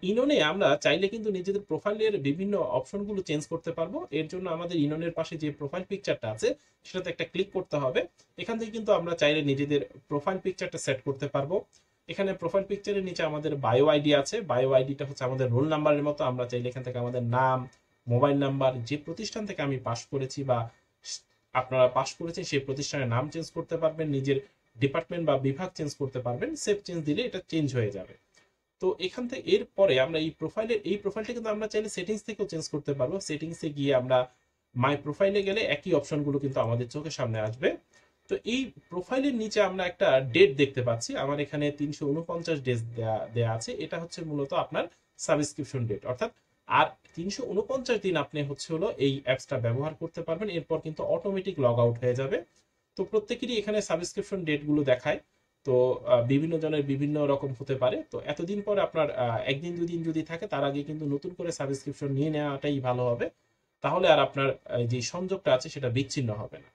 ইননে আমরা চাইলে কিন্তু নিজেদের প্রোফাইলের বিভিন্ন অপশনগুলো চেঞ্জ করতে পারবো। এর জন্য আমাদের ইননের পাশে যে প্রোফাইল পিকচারটা আছে সেটাতে একটা ক্লিক করতে হবে। এখান থেকে কিন্তু আমরা চাইলে নিজেদের প্রোফাইল পিকচারটা সেট করতে পারবো। এখানে প্রোফাইল পিকচারের নিচে আমাদের বায়ো আইডি আছে। বায়ো আইডিটা হচ্ছে আমাদের রোল নাম্বারের মতো। আমরা চাইলে এখান থেকে আমাদের নাম, মোবাইল নাম্বার, যে প্রতিষ্ঠান থেকে আমি পাস করেছি বা আপনারা পাস করেছেন সেই প্রতিষ্ঠানের নাম চেঞ্জ করতে পারবেন, নিজের ডিপার্টমেন্ট বা বিভাগ চেঞ্জ করতে পারবেন। সেভ চেঞ্জ দিলে এটা চেঞ্জ হয়ে যাবে। তো এখান থেকে এরপরে আমরা এই প্রোফাইলটা কিন্তু আমরা চাইলে সেটিংস থেকেও চেঞ্জ করতে পারবো। সেটিংসে গিয়ে আমরা মাই প্রোফাইলে গেলে একই অপশনগুলো কিন্তু আমাদের চোখের সামনে আসবে। তো এই প্রোফাইলের নিচে আমরা একটা ডেট দেখতে পাচ্ছি। আমার এখানে 349 ডেজ দেয়া আছে। এটা হচ্ছে মূলত আপনার সাবস্ক্রিপশন ডেট, অর্থাৎ আর 349 দিন আপনি হচ্ছে হলো এই অ্যাপসটা ব্যবহার করতে পারবেন। এরপর কিন্তু অটোমেটিক লগ আউট হয়ে যাবে। তো প্রত্যেকেরই এখানে সাবস্ক্রিপশন ডেট গুলো দেখায়। তো বিভিন্ন জনের বিভিন্ন রকম হতে পারে। তো এতদিন পরে আপনার একদিন দুদিন যদি থাকে তার আগে কিন্তু নতুন করে সাবস্ক্রিপশন নিয়ে নেওয়াটাই ভালো হবে। তাহলে আর আপনার যে সংযোগটা আছে সেটা বিচ্ছিন্ন হবে না।